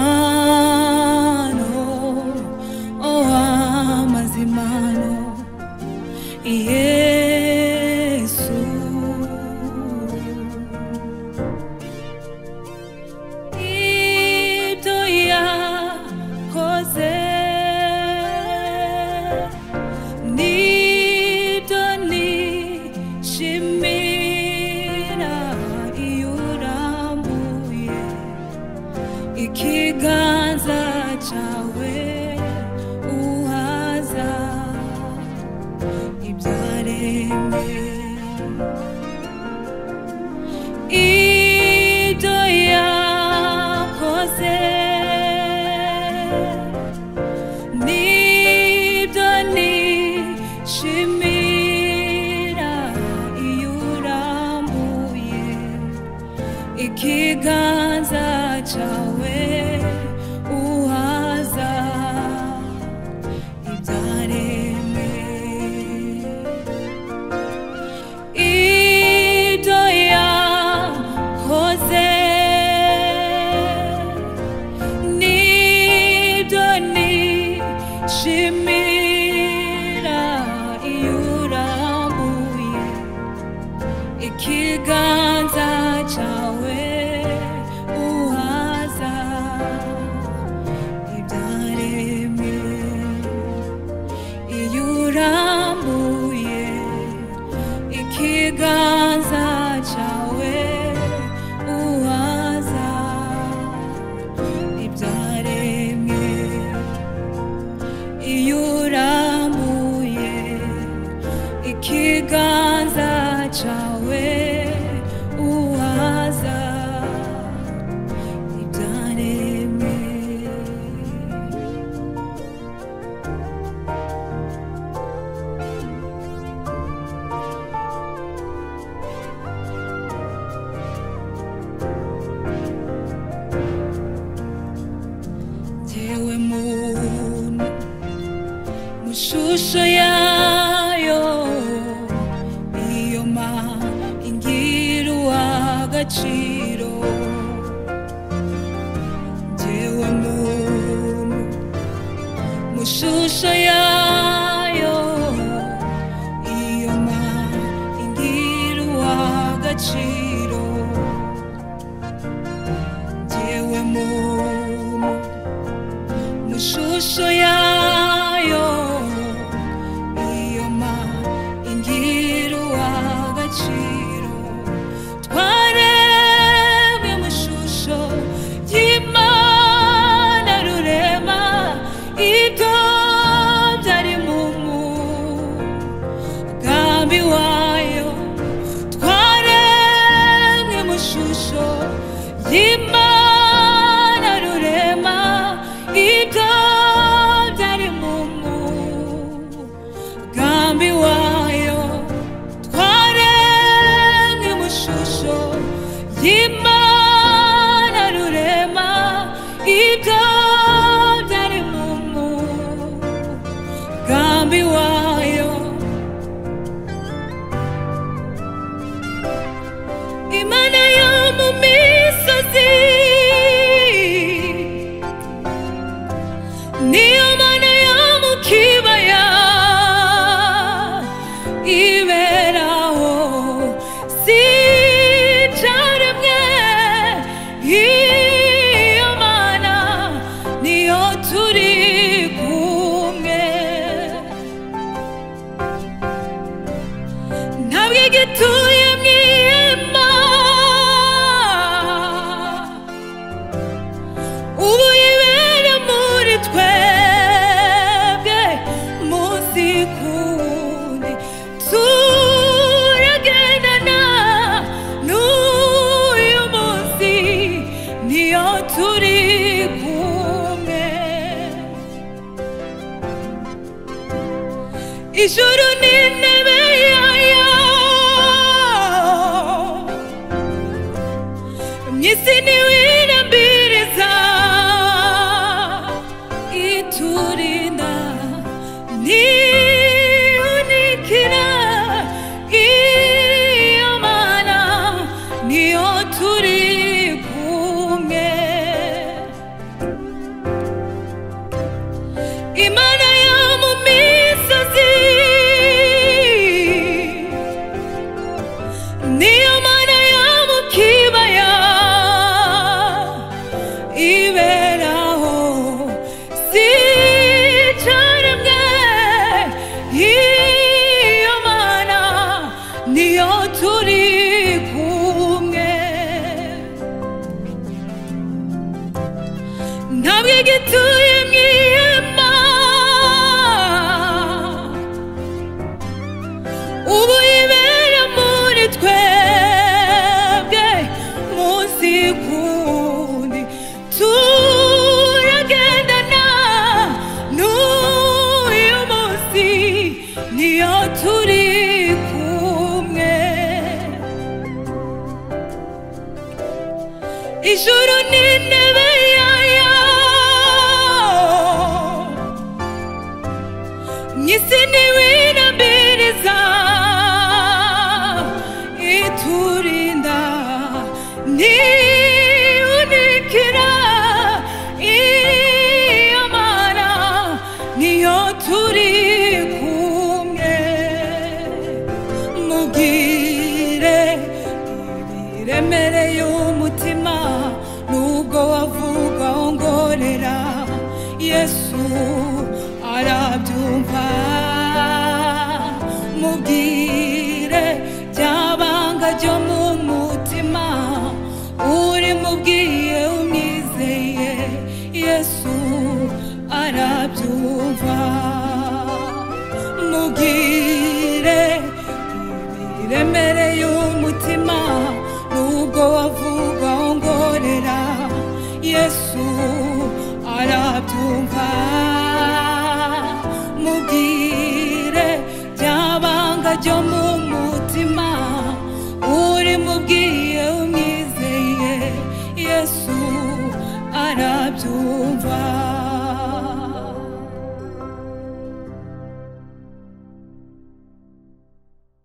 amazimano, oh amazimano, Yesu. Ibyo yakoze nibyo nishimira, iyo urambuye ikiganza cyawe uhaza ibyaremwe. Ibyo yakoze nibyo nishimira, iyo urambuye ikiganza cyawe uhaza ibyaremwe. Ibyo yakoze nibyo nishimira, iyo urambuye ikiganza cyawe uhaza ibyaremwe. Iyo urambuye ikiganza cyawe uhaza ibyaremwe. Iyo urambuye ikiganza cyawe uhaza ibyaremwe. Jewe muntu mu shusho yayo, iyo ingira uw'agaciro. Jewe muntu mu shusho yayo, iyo ingira uw'agaciro. Jewe muntu mu shusho yayo, iyo ingira uw'agaciro. Twaremwe mu shusho y'Imana rurema, ibyo byari mu mugambi wayo. Twaremwe mu shusho y'Imana rurema, ibyo byari mu mugambi wayo. Twaremwe mu shusho y'Imana rurema, ibyo byari mu mugambi wayo. Imana yo mu misozi, niyo Mana yo mu kibaya, iberaho si icyaremwe. Iyo Mana niyo turi kumwe, ntabwo igituye mu ihema, ubu yibera muri twebwe. Munsi kundi turagendana, n'uyu munsi niyo turi kumwe. Ijuru ni intebe yayo, mw'isi niwirambiriza, iturinda ntiunikira. Iyo Mana niyo turi kumwe. Imana yo mu misozi, niyo Mana yo mu kibaya, iberaho sicaremwe. Iyo Mana niyo turi kumwe. Ntabwo igituye mu ihema, ubu ibera muri twebwe. Munsi kundi turagendana, n'uyu munsi niyo turi kumwe. Ijuru ni intebe yayo, mw'isi ntiwirambiriza, iturinda ntihunikira. Iyo Mana niyo turi kumwe. Mubwire ibiremereye umutima, nubwo wavuga ongorera, Yesu arabyumva. Mubwire byabanga ryo mu mutima, uri mubwiye umwizeye, Yesu arabyumva. Mubwire ibiremereye umutima, nubwo wavuga ongorera, Yesu arabyumva. Mubwire byabanga ryo mu mutima, uri mubwiye umwizeye, Yesu arabyumva.